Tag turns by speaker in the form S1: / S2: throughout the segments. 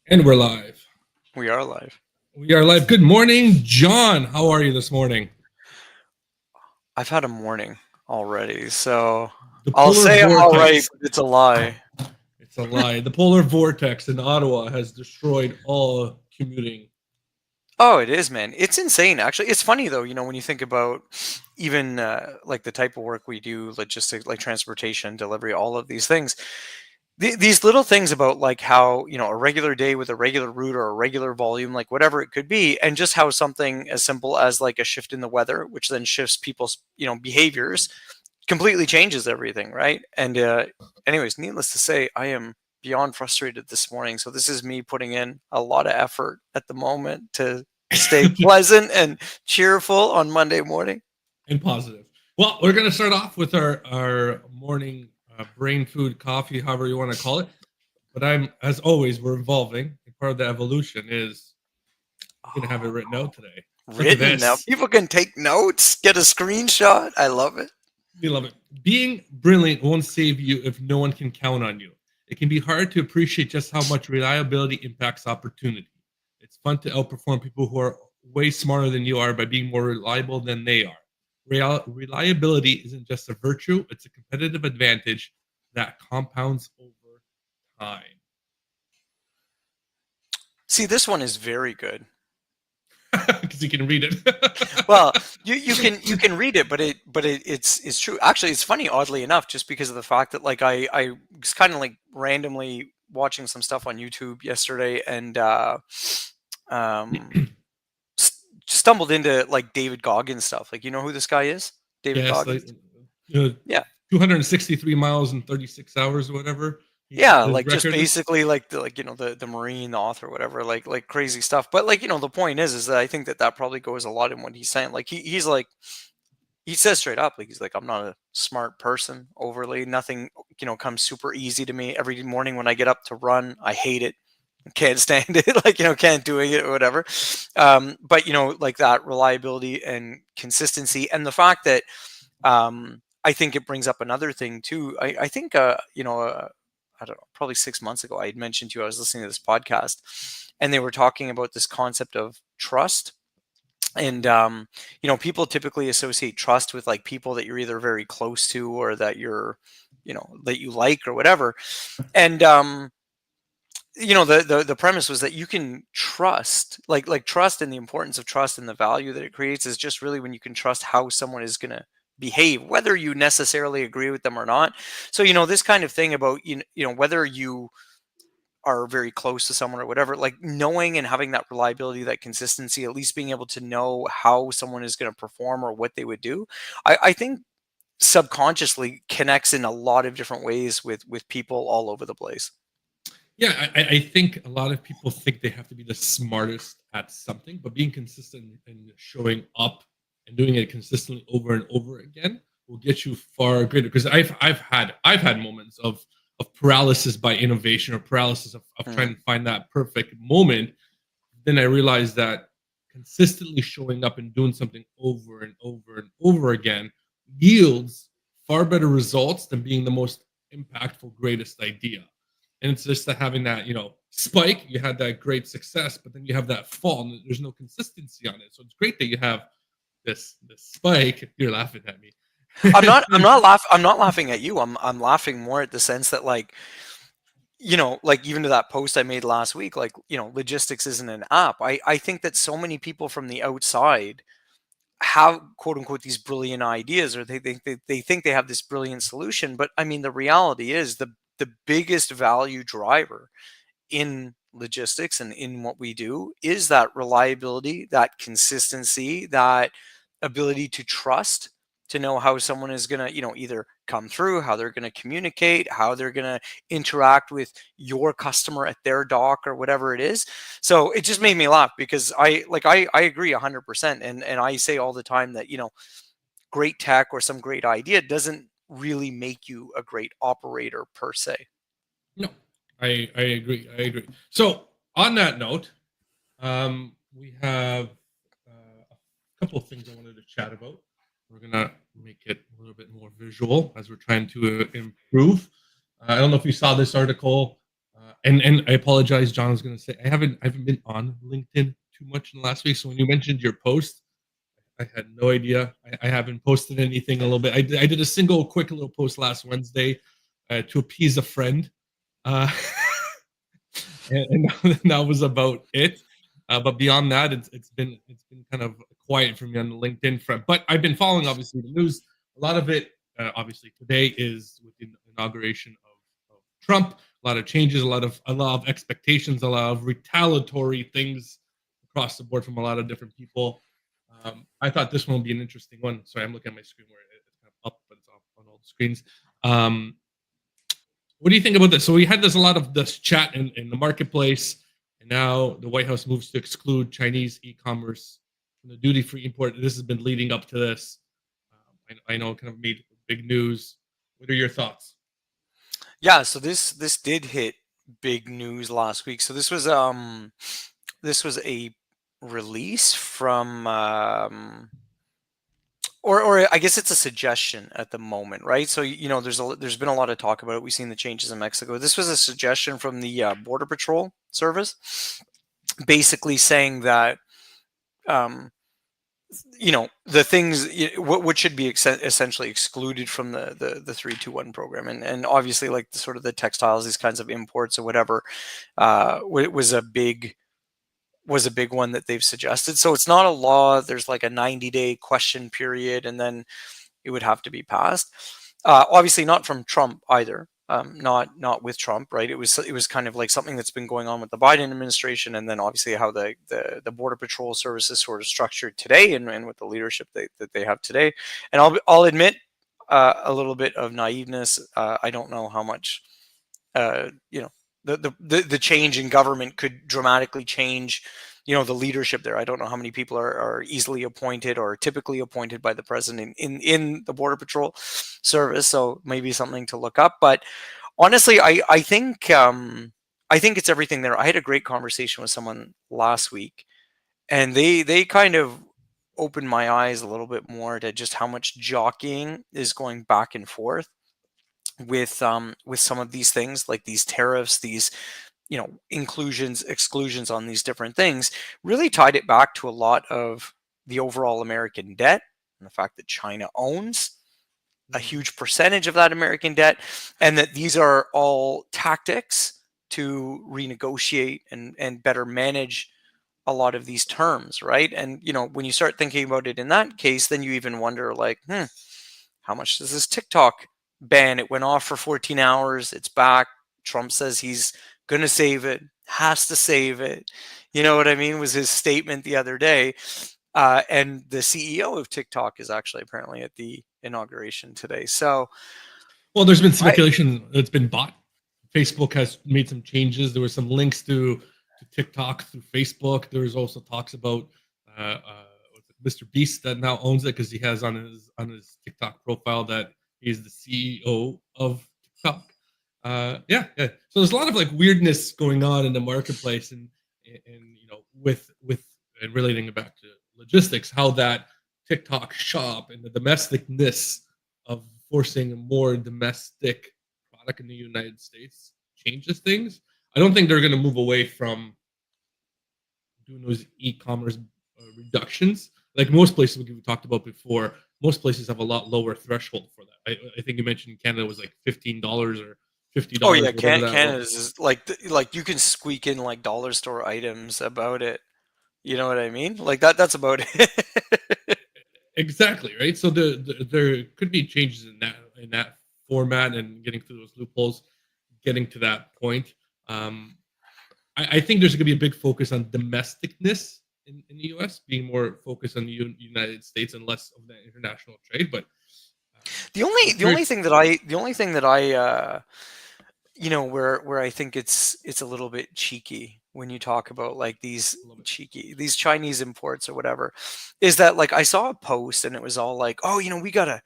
S1: And we're live.
S2: We are live.
S1: We are live. Good morning, John. How are you this morning?
S2: I've had a morning already, so
S1: The
S2: I'll
S1: polar
S2: say I'm all right,
S1: vortex.
S2: but it's a lie.
S1: It's a lie. The polar vortex in Ottawa has destroyed all commuting.
S2: Oh, it is, man. It's insane, actually. It's funny though, when you think about even like the type of work we do, logistics, like transportation, delivery, all of these things. These little things about like how a regular day with a regular route or a regular volume, like whatever it could be, and just how something as simple as like a shift in the weather, which then shifts people's behaviors, completely changes everything, right? And anyways, needless to say, I am beyond frustrated this morning. So this is me putting in a lot of effort at the moment to stay pleasant and cheerful on Monday morning.
S1: And positive. Well, we're going to start off with our morning brain food coffee, however you want to call it. But as always, we're evolving. And part of the evolution is I'm going to have it written out today. Look at
S2: Written now.
S1: this.
S2: People can take notes, get a screenshot. I love it.
S1: We love it. Being brilliant won't save you if no one can count on you. It can be hard to appreciate just how much reliability impacts opportunity. It's fun to outperform people who are way smarter than you are by being more reliable than they are. Reliability isn't just a virtue, it's a competitive advantage that compounds over time.
S2: See, this one is very good.
S1: Because you can read it.
S2: Well, you can read it, but it's true. Actually, it's funny, oddly enough, just because of the fact that like I was kind of like randomly watching some stuff on YouTube yesterday, and um stumbled into like David Goggins stuff. Like, you know who this guy is? David
S1: Yes, like
S2: Goggins.
S1: you know,
S2: Yeah.
S1: 263 miles in 36 hours or whatever.
S2: Yeah,
S1: His
S2: like just
S1: record is.
S2: basically like the Marine author, whatever, like crazy stuff. But like, the point is that I think that probably goes a lot in what he's saying. Like he's like, he says straight up, like he's like, I'm not a smart person overly. Nothing, comes super easy to me. Every morning when I get up to run, I hate it. Can't stand it. Like, can't doing it or whatever. But like that reliability and consistency, and the fact that I think it brings up another thing too. I think I don't know, probably 6 months ago, I had mentioned to you I was listening to this podcast, and they were talking about this concept of trust. And people typically associate trust with like people that you're either very close to or that that you like or whatever. And the premise was that you can trust, like trust, and the importance of trust and the value that it creates is just really when you can trust how someone is going to behave, whether you necessarily agree with them or not. So this kind of thing about whether you are very close to someone or whatever, like knowing and having that reliability, that consistency, at least being able to know how someone is going to perform or what they would do, I think subconsciously connects in a lot of different ways with people all over the place.
S1: Yeah, I think a lot of people think they have to be the smartest at something, but being consistent and showing up and doing it consistently over and over again will get you far greater. Because I've had moments of paralysis by innovation or paralysis of trying
S2: Mm.
S1: to find that perfect moment. Then I realized that consistently showing up and doing something over and over and over again yields far better results than being the most impactful, greatest idea. And it's just that having that, spike, you had that great success, but then you have that fall and there's no consistency on it. So it's great that you have this spike. You're laughing at me.
S2: I'm not laughing at you. I'm laughing more at the sense that like, like even to that post I made last week, like, logistics isn't an app. I think that so many people from the outside have quote unquote these brilliant ideas, or they think they have this brilliant solution. But I mean, the reality is the biggest value driver in logistics and in what we do is that reliability, that consistency, that ability to trust, to know how someone is going to, either come through, how they're going to communicate, how they're going to interact with your customer at their dock or whatever it is. So it just made me laugh because I agree 100%. And I say all the time that, great tech or some great idea doesn't really make you a great operator per se.
S1: No, I agree. I agree. So on that note, we have a couple of things I wanted to chat about. We're gonna make it a little bit more visual as we're trying to improve. I don't know if you saw this article. And I apologize, John. I was going to say I haven't been on LinkedIn too much in the last week. So when you mentioned your post, I had no idea. I haven't posted anything a little bit. I did a single quick little post last Wednesday to appease a friend, uh, and that was about it. But beyond that, it's been kind of quiet for me on the LinkedIn front. But I've been following obviously the news. A lot of it, obviously, today is with the inauguration of Trump. A lot of changes, a lot of expectations, a lot of retaliatory things across the board from a lot of different people. I thought this one would be an interesting one. Sorry, I'm looking at my screen where it's kind of up, but it's off on all the screens. Um, what do you think about this? So we had this a lot of this chat in the marketplace, and now the White House moves to exclude Chinese e-commerce from the duty-free import. This has been leading up to this. I know it kind of made big news. What are your thoughts?
S2: Yeah, so this did hit big news last week. So this was a release from or I guess it's a suggestion at the moment, right? So there's been a lot of talk about it. We've seen the changes in Mexico. This was a suggestion from the Border Patrol Service, basically saying that um, the things what should be essentially excluded from the 321 program, and obviously like the sort of the textiles, these kinds of imports or whatever, was a big one that they've suggested. So it's not a law. There's like a 90-day question period, and then it would have to be passed. Obviously, not from Trump either. Not with Trump, right? It was kind of like something that's been going on with the Biden administration, and then obviously how the Border Patrol Service is sort of structured today, and with the leadership that they have today. And I'll admit a little bit of naiveness. I don't know how much you know the change in government could dramatically change the leadership there. I don't know how many people are easily appointed or typically appointed by the president in the Border Patrol Service, so maybe something to look up. But honestly, I think it's everything there. I had a great conversation with someone last week, and they kind of opened my eyes a little bit more to just how much jockeying is going back and forth with some of these things, like these tariffs, these inclusions, exclusions on these different things. Really tied it back to a lot of the overall American debt and the fact that China owns a
S1: Mhm.
S2: huge percentage of that American debt, and that these are all tactics to renegotiate and better manage a lot of these terms, right? And when you start thinking about it in that case, then you even wonder, like, how much does this TikTok ban? It went off for 14 hours. It's back. Trump says he's going to save it, has to save it. You know what I mean? Was his statement the other day. And the CEO of TikTok is actually apparently at the inauguration today. So
S1: Well, there's been
S2: I,
S1: speculation it's been bought. Facebook has made some changes. There were some links to TikTok through Facebook. There's also talks about uh, uh, Mr. Beast that now owns it because he has on his TikTok profile that he's the CEO of TikTok. Yeah. So there's a lot of like weirdness going on in the marketplace, and with and relating it back to logistics, how that TikTok shop and the domesticness of forcing a more domestic product in the United States changes things. I don't think they're going to move away from doing those e-commerce reductions. Like most places we talked about before, most places have a lot lower threshold for that. I think you mentioned Canada was like $15 or fifty
S2: oh
S1: dollars,
S2: yeah,
S1: whatever that was.
S2: Canada's is like you can squeak in like dollar store items about it. You know what I mean? Like that's about it.
S1: Exactly right. So there could be changes in that format and getting through those loopholes, getting to that point. Um, I think there's going to be a big focus on domesticness in the U.S., being more focused on the United States and less of the international trade. But
S2: The only
S1: I'm
S2: the
S1: curious.
S2: only thing that I where I think it's a little bit cheeky when you talk about like
S1: I love it.
S2: these Chinese imports or whatever, is that like I saw a post and it was all like, oh, we gotta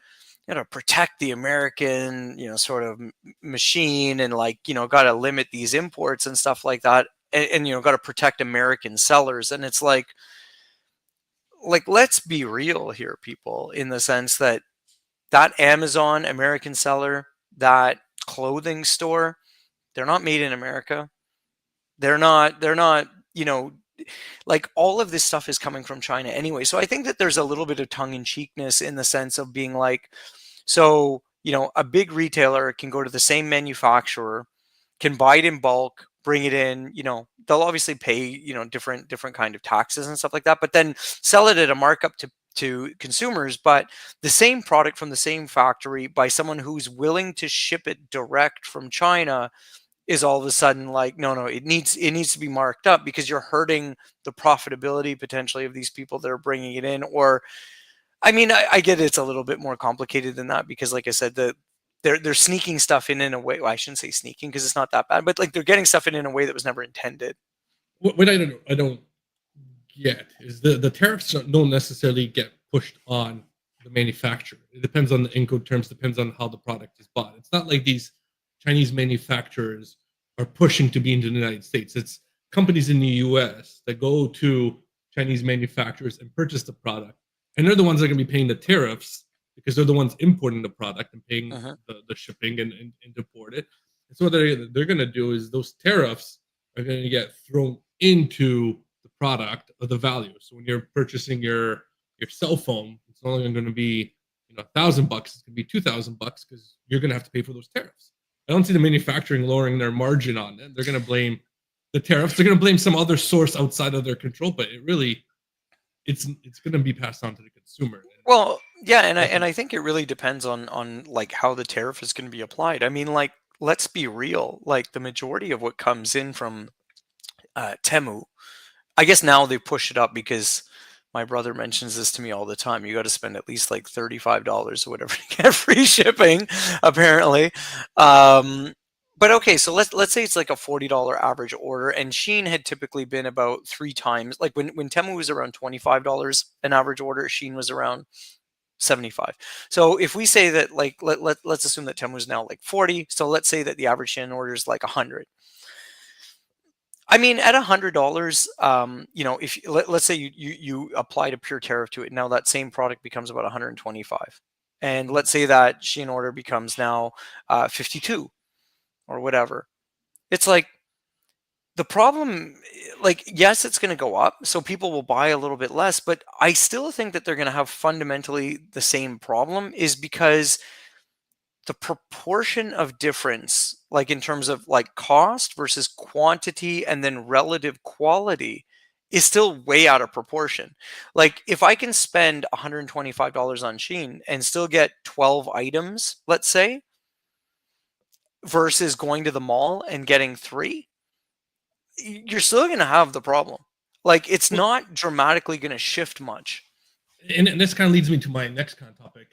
S2: protect the American, sort of machine, and like, gotta limit these imports and stuff like that, and gotta protect American sellers. And it's like let's be real here, people, in the sense that that Amazon American seller, that clothing store, They're not made in America. They're not, you know, like all of this stuff is coming from China anyway. So I think that there's a little bit of tongue in cheekness in the sense of being like, so, you know, a big retailer can go to the same manufacturer, can buy it in bulk, bring it in, you know, they'll obviously pay, you know, different kind of taxes and stuff like that, but then sell it at a markup to consumers. But the same product from the same factory by someone who's willing to ship it direct from China is all of a sudden like, no, it needs to be marked up because you're hurting the profitability potentially of these people that are bringing it in. Or I mean, I get it's a little bit more complicated than that because, like I said, they're sneaking stuff in a way. Well, I shouldn't say sneaking because it's not that bad, but like they're getting stuff in a way that was never intended.
S1: What I don't get is the tariffs don't necessarily get pushed on the manufacturer. It depends on the Incoterms, depends on how the product is bought. It's not like these Chinese manufacturers are pushing to be into the United States. It's companies in the US that go to Chinese manufacturers and purchase the product. And they're the ones that are going to be paying the tariffs because they're the ones importing the product and paying
S2: Uh-huh.
S1: the shipping and import it. And so what they're going to do is those tariffs are going to get thrown into the product of the value. So when you're purchasing your cell phone, it's no longer going to be $1,000. It's going to be $2,000 because you're going to have to pay for those tariffs. I don't see the manufacturing lowering their margin on it. They're going to blame the tariffs. They're going to blame some other source outside of their control, but it's going to be passed on to the consumer.
S2: Well, yeah, and I think it really depends on like how the tariff is going to be applied. I mean, like let's be real. Like the majority of what comes in from Temu, I guess now they push it up because my brother mentions this to me all the time. You got to spend at least like $35 or whatever to get free shipping, apparently. Um, but okay, so let's say it's like a $40 average order, and Shein had typically been about three times. Like when Temu was around $25 an average order, Shein was around 75. So if we say that like let's assume that Temu is now like 40. So let's say that the average Shein order is like 100. I mean, at $100, you know, if let's say you applied a pure tariff to it, now that same product becomes about 125, and let's say that Shein order becomes now 52 or whatever. It's like the problem, like yes, it's going to go up, so people will buy a little bit less, but I still think that they're going to have fundamentally the same problem, is because the proportion of difference, like in terms of like cost versus quantity and then relative quality, is still way out of proportion. Like if I can spend $125 on Shein and still get 12 items, let's say, versus going to the mall and getting three, you're still going to have the problem. Like it's
S1: Well,
S2: not dramatically going to shift much.
S1: and this kind of leads me to my next kind of topic.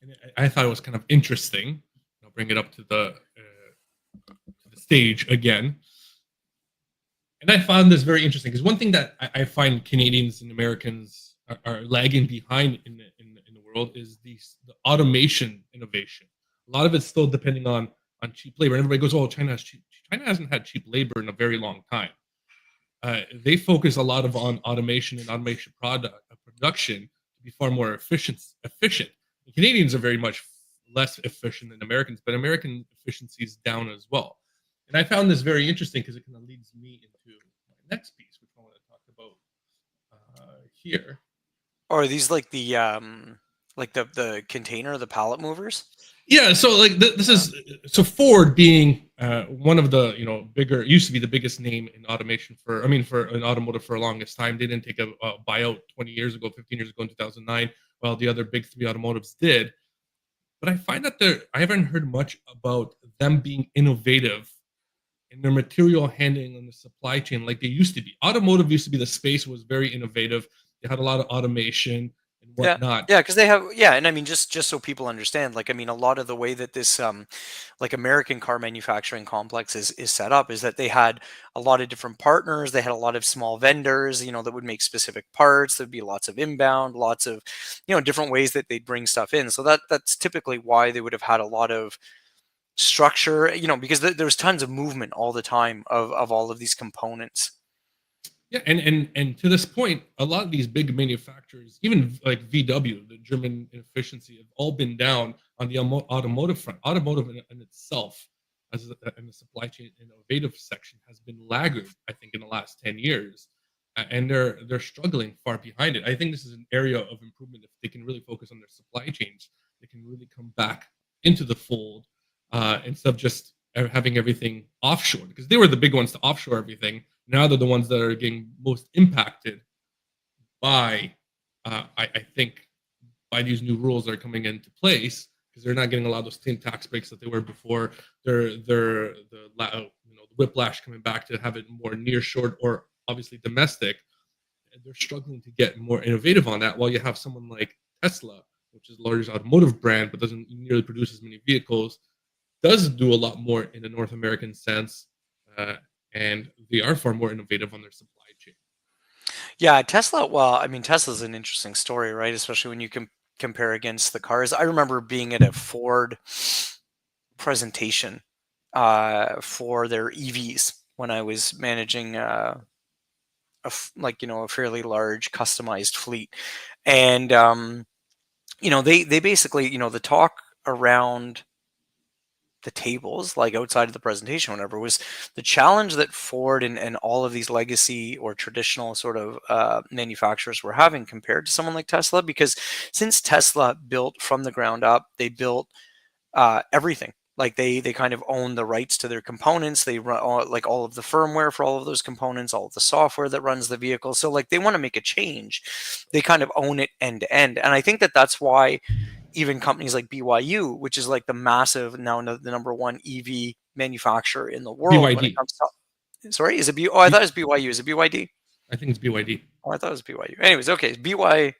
S1: And I thought it was kind of interesting. I'll bring it up to the stage again. And I found this very interesting because one thing that I find Canadians and Americans are lagging behind in the world is the automation innovation. A lot of it's still depending on cheap labor. And everybody goes, "Oh, China has cheap." China hasn't had cheap labor in a very long time. They focus a lot on automation and automation production to be far more efficient. And Canadians are very much less efficient than Americans, but American efficiency is down as well. And I found this very interesting because it kind of leads me into my next piece, which I want to talk about here.
S2: Or are these like the container, the pallet movers?
S1: Yeah, so like this is so Ford being one of the bigger, used to be the biggest name in automation for an automotive for the longest time. They didn't take a buyout 20 years ago, 15 years ago in 2009, while the other big three automotives did. But I find that I haven't heard much about them being innovative in their material handling on the supply chain like they used to be. Automotive used to be the space was very innovative. They had a lot of automation and
S2: Yeah.
S1: whatnot.
S2: Yeah, because they have, yeah, and I mean just so people understand, like I mean a lot of the way that this like American car manufacturing complex is set up is that they had a lot of different partners, they had a lot of small vendors, that would make specific parts, there'd be lots of inbound, lots of different ways that they'd bring stuff in. So that's typically why they would have had a lot of structure, because there's tons of movement all the time of all of these components.
S1: Yeah, and to this point, a lot of these big manufacturers, even like VW, the German efficiency, have all been down on the automotive front. Automotive in itself in the supply chain innovative section has been laggard, I think, in the last 10 years. And they're struggling far behind it. I think this is an area of improvement. If they can really focus on their supply chains, they can really come back into the fold, instead of just having everything offshore, because they were the big ones to offshore everything. Now they're the ones that are getting most impacted by, I think, by these new rules that are coming into place, because they're not getting a lot of those same tax breaks that they were before. The whiplash coming back to have it more near short or obviously domestic. And they're struggling to get more innovative on that. While you have someone like Tesla, which is the largest automotive brand but doesn't nearly produce as many vehicles, does do a lot more in the North American sense, and they are far more innovative on their supply chain.
S2: Yeah, Tesla. Well, I mean, Tesla's an interesting story, right? Especially when you compare against the cars. I remember being at a Ford presentation for their EVs when I was managing a fairly large customized fleet, and they basically, the talk around the tables, like outside of the presentation, whatever, was the challenge that Ford and all of these legacy or traditional sort of manufacturers were having compared to someone like Tesla. Because since Tesla built from the ground up, they built everything. Like they kind of own the rights to their components. They run all of the firmware for all of those components, all of the software that runs the vehicle. So like they want to make a change, they kind of own it end to end. And I think that that's why even companies like BYU, which is like the massive, now the number one EV manufacturer in the world when it
S1: BYD.
S2: comes to, sorry, is it Oh, I thought it was BYU. Is it BYD?
S1: I think it's BYD.
S2: Oh, I thought it was BYU. Anyways, okay, BYU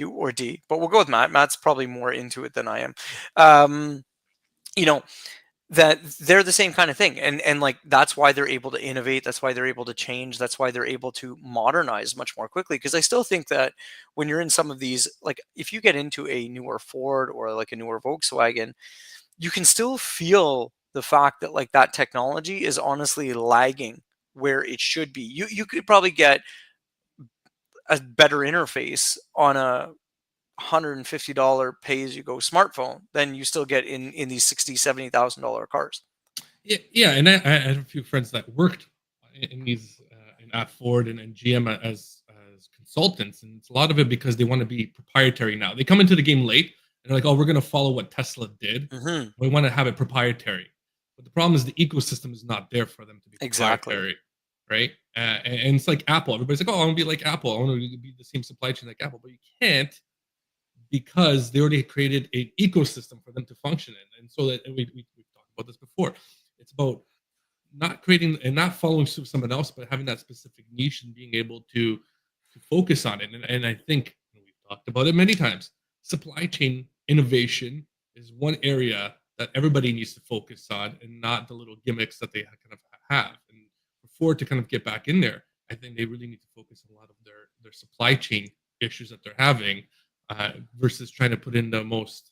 S2: or D, but we'll go with Matt. Matt's probably more into it than I am. You know, that they're the same kind of thing, and like that's why they're able to innovate, that's why they're able to change, that's why they're able to modernize much more quickly. Because I still think that when you're in some of these, like if you get into a newer Ford or like a newer Volkswagen, you can still feel the fact that like that technology is honestly lagging where it should be. You could probably get a better interface on a $150 pay as you go smartphone than you still get in these $60,000-$70,000 cars.
S1: Yeah, and I had a few friends that worked in these at Ford and GM as consultants, and it's a lot of it because they want to be proprietary now. They come into the game late and they're like, "Oh, we're going to follow what Tesla did.
S2: Mm-hmm.
S1: We want to have it proprietary." But the problem is the ecosystem is not there for them to be proprietary,
S2: Exactly.
S1: right? And it's like Apple. Everybody's like, "Oh, I want to be like Apple. I want to be the same supply chain like Apple," but you can't, because they already created an ecosystem for them to function in. And so that we've talked about this before. It's about not creating and not following suit with someone else, but having that specific niche and being able to focus on it. And I think we've talked about it many times. Supply chain innovation is one area that everybody needs to focus on, and not the little gimmicks that they kind of have. And for Ford to kind of get back in there, I think they really need to focus on a lot of their supply chain issues that they're having, versus trying to put in the most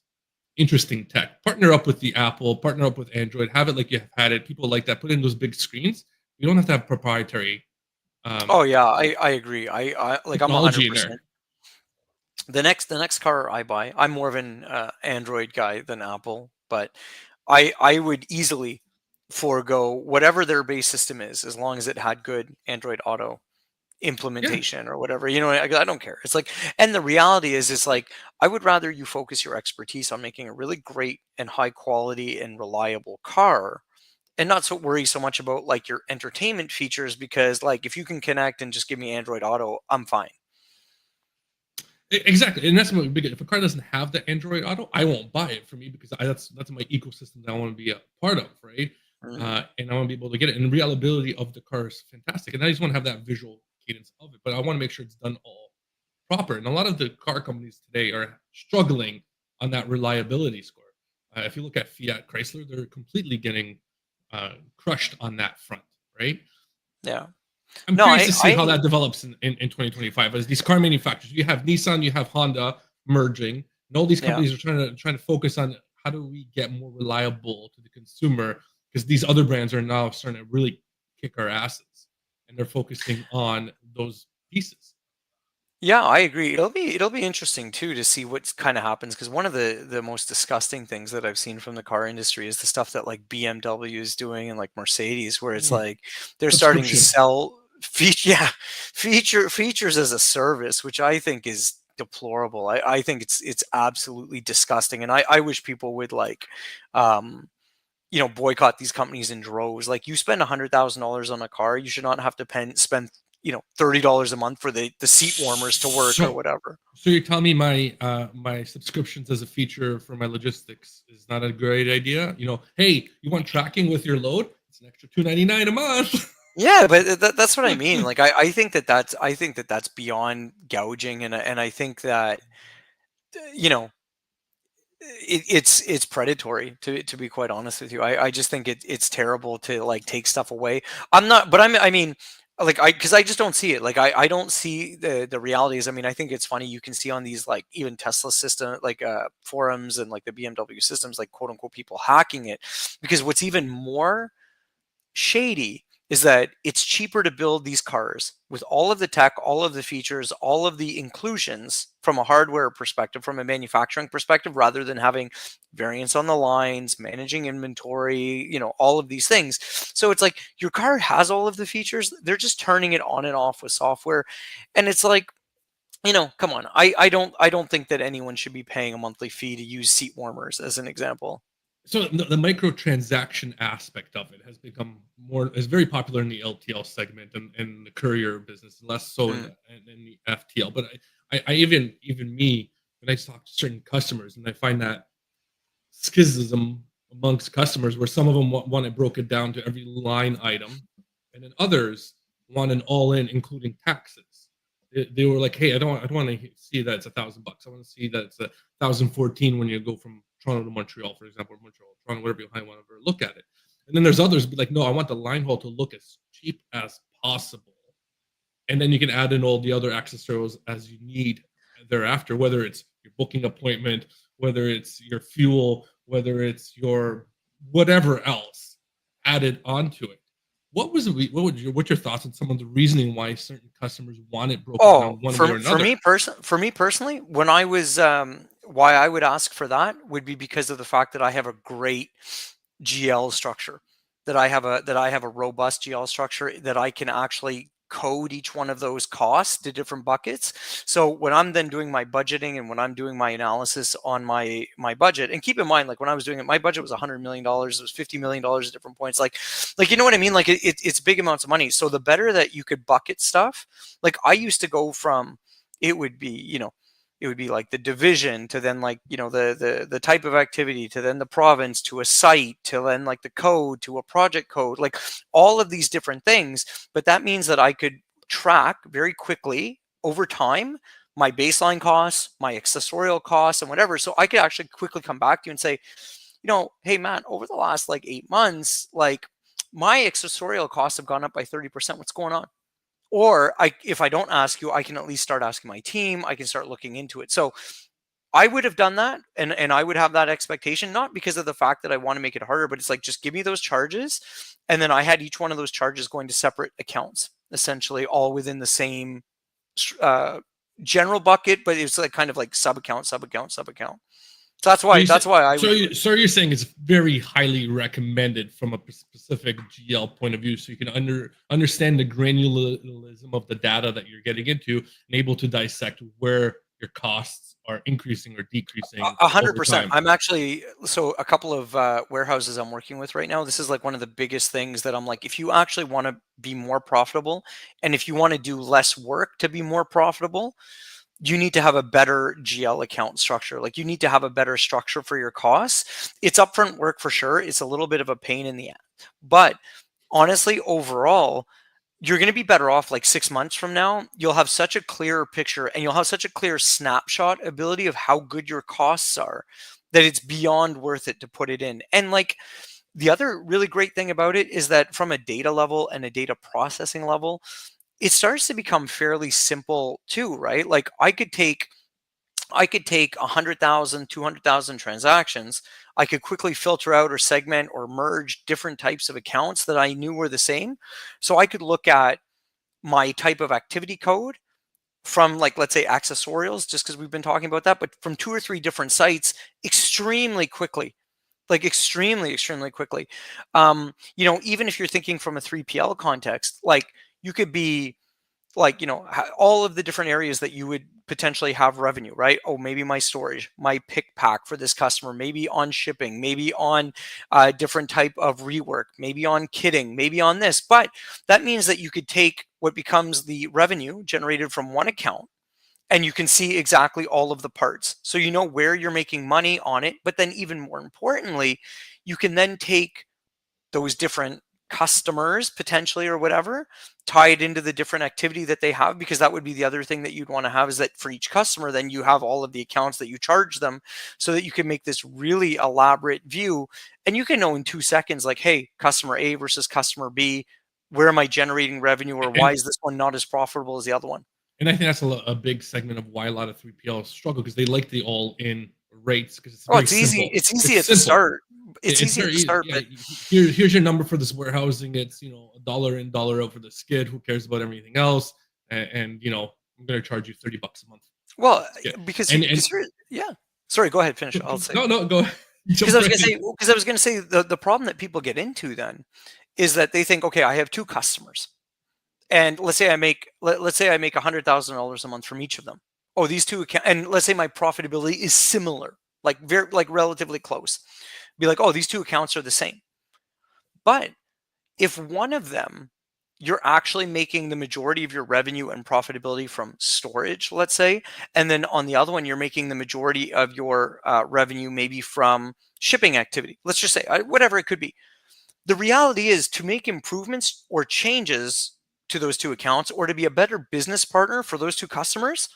S1: interesting tech. Partner up with the Apple, partner up with Android, have it like you have had it. People like that. Put in those big screens. You don't have to have proprietary
S2: Oh yeah, I agree. I like I'm
S1: technology in
S2: 100%.
S1: there.
S2: The next car I buy, I'm more of an Android guy than Apple, but I would easily forego whatever their base system is as long as it had good Android Auto
S1: Yeah,
S2: implementation or whatever. I don't care. It's like, and the reality is, it's like I would rather you focus your expertise on making a really great and high quality and reliable car, and not so worry so much about like your entertainment features, because like if you can connect and just give me Android Auto, I'm fine.
S1: exactly. And that's my big. If a car doesn't have the Android Auto, I won't buy it for me, because that's my ecosystem that I want to be a part of, right?
S2: Mm.
S1: And I want to be able to get it. And the reliability of the car is fantastic. And I just want to have that visual cadence of it, but I want to make sure it's done all proper. And a lot of the car companies today are struggling on that reliability score. If you look at Fiat Chrysler, they're completely getting crushed on that front, right?
S2: Yeah.
S1: I'm
S2: No,
S1: curious
S2: I
S1: to see how
S2: I
S1: that develops in 2025. As these car manufacturers, you have Nissan, you have Honda merging, and all these
S2: yeah.
S1: companies are trying to focus on how do we get more reliable to the consumer, because these other brands are now starting to really kick our asses, and they're focusing on those pieces.
S2: Yeah, I agree. It'll be interesting too to see what kind of happens, because one of the most disgusting things that I've seen from the car industry is the stuff that like BMW is doing and like Mercedes, where it's
S1: Mm,
S2: like they're starting to
S1: subscription.
S2: sell features as a service, which I think is deplorable. I think it's absolutely disgusting, and I wish people would like um boycott these companies in droves. Like, you spend $100,000 on a car, you should not have to spend $30 a month for the seat warmers to work or
S1: So,
S2: whatever.
S1: so you're telling me my subscriptions as a feature for my logistics is not a great idea? Hey, you want tracking with your load? It's an extra 299 a month.
S2: Yeah, but that's what I mean. Like, I think that that's beyond gouging, and I think that you know it's predatory, to be quite honest with you. I just think it's terrible to like take stuff away. I'm not, but I mean, like, because I just don't see it. Like, I don't see the realities. I mean, I think it's funny, you can see on these like even Tesla system like forums and like the BMW systems, like quote unquote people hacking it, because what's even more shady is that it's cheaper to build these cars with all of the tech, all of the features, all of the inclusions from a hardware perspective, from a manufacturing perspective, rather than having variants on the lines, managing inventory, all of these things. So it's like your car has all of the features, they're just turning it on and off with software. And it's like, come on. I don't think that anyone should be paying a monthly fee to use seat warmers as an example.
S1: So the microtransaction aspect of it has become is very popular in the LTL segment and the courier business, less so in
S2: Mm.
S1: in the FTL. But I even me, when I talk to certain customers, and I find that schism amongst customers where some of them want it broken down to every line item, and then others want an all-in, including taxes. They were like, "Hey, I don't want to see that it's $1,000. I want to see that it's 1,014 when you go from Toronto to Montreal, for example, or Montreal, Toronto, whatever you want to look at it." And then there's others be like, "No, I want the line haul to look as cheap as possible." And then you can add in all the other accessories as you need thereafter, whether it's your booking appointment, whether it's your fuel, whether it's your whatever else added onto it. What's your thoughts on some of the reasoning why certain customers want it broken
S2: Oh,
S1: down one way or another?
S2: for me personally, when I was why I would ask for that would be because of the fact that I have a great GL structure, that I have a robust GL structure, that I can actually code each one of those costs to different buckets. So when I'm then doing my budgeting and when I'm doing my analysis on my budget, and keep in mind, like when I was doing it, my budget was $100 million, it was $50 million at different points. Like, you know what I mean? Like, it's big amounts of money. So the better that you could bucket stuff, like I used to go from, it would be, it would be like the division to then like, the type of activity to then the province to a site to then like the code to a project code, like all of these different things. But that means that I could track very quickly over time my baseline costs, my accessorial costs, and whatever. So I could actually quickly come back to you and say, hey Matt, over the last like 8 months, like my accessorial costs have gone up by 30%. What's going on? Or if I don't ask you, I can at least start asking my team. I can start looking into it. So I would have done that, and I would have that expectation, not because of the fact that I want to make it harder, but it's like, just give me those charges. And then I had each one of those charges going to separate accounts, essentially all within the same uh, general bucket, but it's like kind of like sub account, sub account, sub account. So that's
S1: So
S2: why I would do it.
S1: so you're saying it's very highly recommended from a specific GL point of view, so you can understand the granularism of the data that you're getting into, and able to dissect where your costs are increasing or decreasing
S2: A hundred
S1: over
S2: percent.
S1: time.
S2: I'm actually, so a couple of warehouses I'm working with right now. This is like one of the biggest things that I'm like, if you actually want to be more profitable, and if you want to do less work to be more profitable, you need to have a better GL account structure. Like, you need to have a better structure for your costs. It's upfront work for sure. It's a little bit of a pain in the ass, but honestly, overall, you're going to be better off like 6 months from now. You'll have such a clearer picture, and you'll have such a clear snapshot ability of how good your costs are, that it's beyond worth it to put it in. And like, the other really great thing about it is that from a data level and a data processing level, it starts to become fairly simple too, right? Like, I could take 100,000, 200,000 transactions. I could quickly filter out or segment or merge different types of accounts that I knew were the same. So I could look at my type of activity code from, like, let's say accessorials, just because we've been talking about that, but from 2 or 3 different sites extremely quickly, like extremely quickly. Even if you're thinking from a 3PL context, like you could be like, all of the different areas that you would potentially have revenue, right? Oh, maybe my storage, my pick pack for this customer, maybe on shipping, maybe on a different type of rework, maybe on kitting, maybe on this. But that means that you could take what becomes the revenue generated from one account, and you can see exactly all of the parts. So you know where you're making money on it. But then, even more importantly, you can then take those different customers potentially or whatever, tie it into the different activity that they have, because that would be the other thing that you'd want to have, is that for each customer, then you have all of the accounts that you charge them, so that you can make this really elaborate view, and you can know in 2 seconds, like, hey, customer A versus customer B, where am I generating revenue, or why
S1: And
S2: is this one not as profitable as the other one?
S1: and I think that's a big segment of why a lot of 3PLs struggle, because they like the all-in rates because it's
S2: Oh,
S1: very
S2: it's easy.
S1: simple.
S2: It's easy
S1: It's
S2: at the
S1: simple.
S2: start. It's
S1: It's
S2: easy at
S1: very
S2: the
S1: easy.
S2: start,
S1: Yeah,
S2: but
S1: here's your number for this warehousing. It's a dollar in, dollar out for the skid. Who cares about everything else? And I'm gonna charge you $30 a month for
S2: well,
S1: the skid.
S2: because
S1: And
S2: you're, yeah. Sorry, go ahead, finish. I'll say.
S1: no, go ahead.
S2: Because
S1: Jump
S2: I was
S1: right
S2: gonna
S1: in.
S2: say, because I was gonna say, the problem that people get into then is that they think, okay, I have two customers, and let's say I make $100,000 a month from each of them. Oh, these two account, and let's say my profitability is similar, like very, like relatively close. Be like, oh, these two accounts are the same. But if one of them, you're actually making the majority of your revenue and profitability from storage, let's say, and then on the other one, you're making the majority of your revenue maybe from shipping activity. Let's just say whatever it could be. The reality is, to make improvements or changes to those two accounts, or to be a better business partner for those two customers,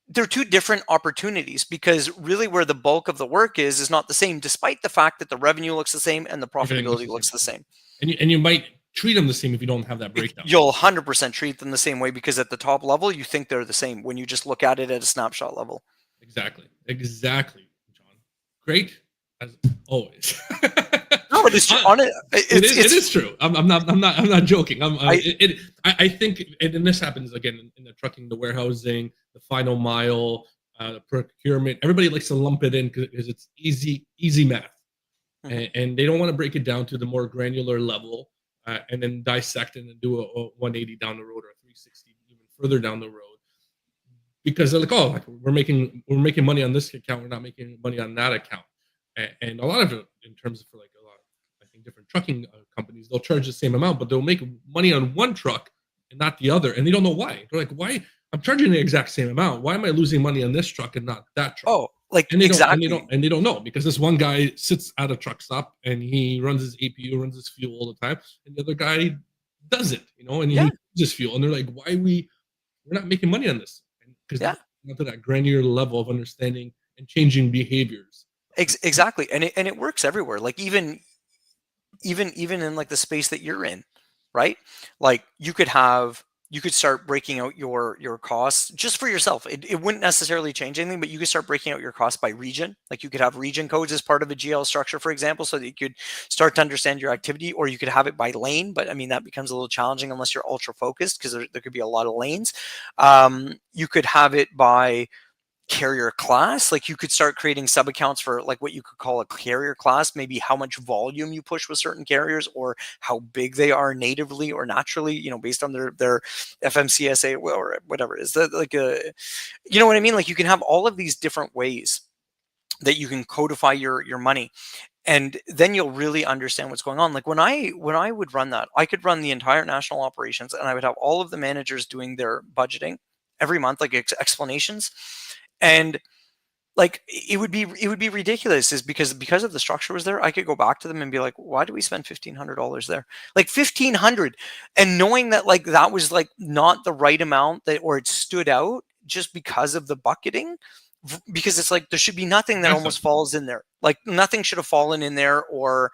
S2: they're two different opportunities, because really where the bulk of the work is not the same, despite the fact that the revenue looks the same and the
S1: Everything looks
S2: profitability
S1: the same.
S2: looks the same.
S1: And you might treat them the same if you don't have that breakdown.
S2: You'll 100% treat them the same way, because at the top level, you think they're the same when you just look at it at a snapshot level.
S1: Exactly, John. Great as always.
S2: No, but it's on it.
S1: It is true. I'm not joking.
S2: I,
S1: I think, and this happens again in the trucking, the warehousing, the final mile, the procurement. Everybody likes to lump it in because it's easy math,
S2: Mhm.
S1: and they don't want to break it down to the more granular level, and then dissect it and do a 180 down the road, or a 360 even further down the road, because they're like, oh, like we're making money on this account, we're not making money on that account, and a lot of it, in terms of, for like a lot of, I think, different trucking companies, they'll charge the same amount, but they'll make money on one truck and not the other, and they don't know why. They're like, why? I'm charging the exact same amount. Why am I losing money on this truck and not that truck?
S2: oh, like
S1: And they don't, and they
S2: exactly.
S1: don't, and they don't know, because this one guy sits at a truck stop and he runs his APU, runs his fuel all the time, and the other guy doesn't, and
S2: Yeah,
S1: he uses fuel, and they're like, why we're not making money on this? Because they're
S2: yeah,
S1: not to that granular level of understanding and changing behaviors.
S2: exactly. And it works everywhere. Like even in like the space that you're in, right? Like you could start breaking out your costs just for yourself. It wouldn't necessarily change anything, but you could start breaking out your costs by region. Like you could have region codes as part of a GL structure, for example, so that you could start to understand your activity, or you could have it by lane. But I mean, that becomes a little challenging unless you're ultra focused, because there could be a lot of lanes. You could have it by carrier class. Like you could start creating sub accounts for like what you could call a carrier class, maybe how much volume you push with certain carriers, or how big they are natively or naturally, based on their FMCSA or whatever it is. That like you know what I mean? Like you can have all of these different ways that you can codify your money, and then you'll really understand what's going on. Like when I would run that, I could run the entire national operations, and I would have all of the managers doing their budgeting every month, like explanations. And like it would be ridiculous, is because of the structure was there. I could go back to them and be like, why do we spend $1,500 there? Like 1,500, and knowing that like that was like not the right amount, that, or it stood out just because of the bucketing, because it's like there should be nothing that
S1: That's not
S2: almost falls in there. Like nothing should have fallen in there, or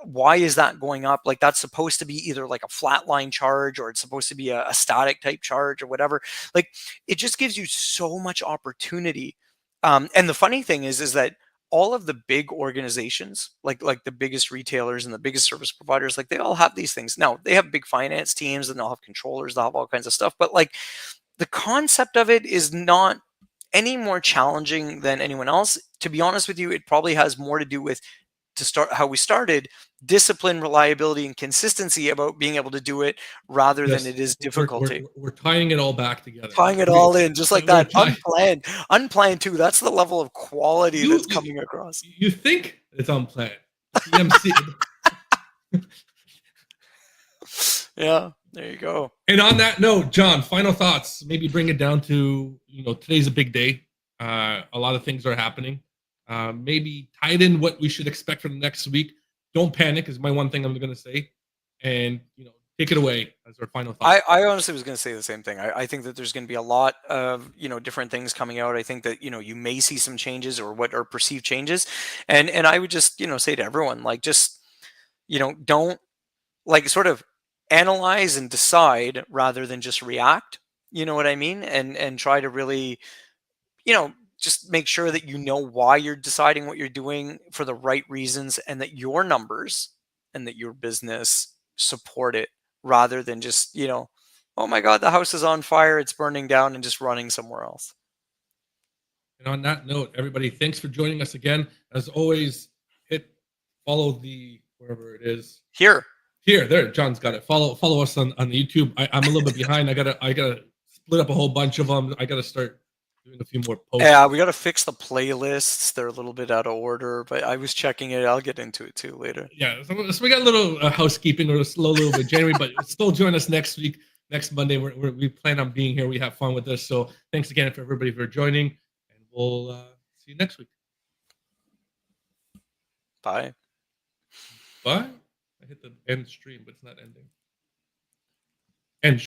S2: why is that going up? Like that's supposed to be either like a flat line charge, or it's supposed to be a static type charge, or whatever. Like it just gives you so much opportunity. And the funny thing is that all of the big organizations, like the biggest retailers and the biggest service providers, like they all have these things. Now they have big finance teams, and they'll have controllers, they'll have all kinds of stuff. But like the concept of it is not any more challenging than anyone else. To be honest with you, it probably has more to do with, to start how we started, discipline, reliability, and consistency about being able to do it rather than
S1: Yes,
S2: it is
S1: we're, we're,
S2: difficulty.
S1: we're tying it all back together.
S2: Tying it
S1: We,
S2: all in, just like
S1: we're
S2: that,
S1: tying,
S2: unplanned too. That's the level of quality
S1: you,
S2: that's
S1: you
S2: coming across.
S1: you think it's unplanned. The MC.
S2: Yeah, there you go.
S1: And on that note, John, final thoughts. Maybe bring it down to, today's a big day. A lot of things are happening. Maybe tied in what we should expect for the next week. Don't panic is my one thing I'm going to say. And, take it away as our final thought.
S2: I honestly was going to say the same thing. I think that there's going to be a lot of different things coming out. I think that you may see some changes, or what are perceived changes, and I would just say to everyone, like, just don't, like, sort of analyze and decide rather than just react. You know what I mean? And try to really just make sure that why you're deciding what you're doing for the right reasons, and that your numbers and that your business support it, rather than just, oh my God, the house is on fire, it's burning down, and just running somewhere else.
S1: And on that note, everybody, thanks for joining us again. As always, follow the, wherever it is.
S2: Here,
S1: there, John's got it. Follow us on the YouTube. I'm a little bit behind. I gotta split up a whole bunch of them. I gotta start doing a few more posts.
S2: yeah, we got to fix the playlists. They're a little bit out of order, but I was checking it. I'll get into it too later.
S1: Yeah, so we got a little housekeeping, or a slow little bit January, but still join us next week, next Monday. We plan on being here. We have fun with this. So thanks again for everybody for joining, and we'll see you next week.
S2: Bye.
S1: Bye. I hit the end stream, but it's not ending. End.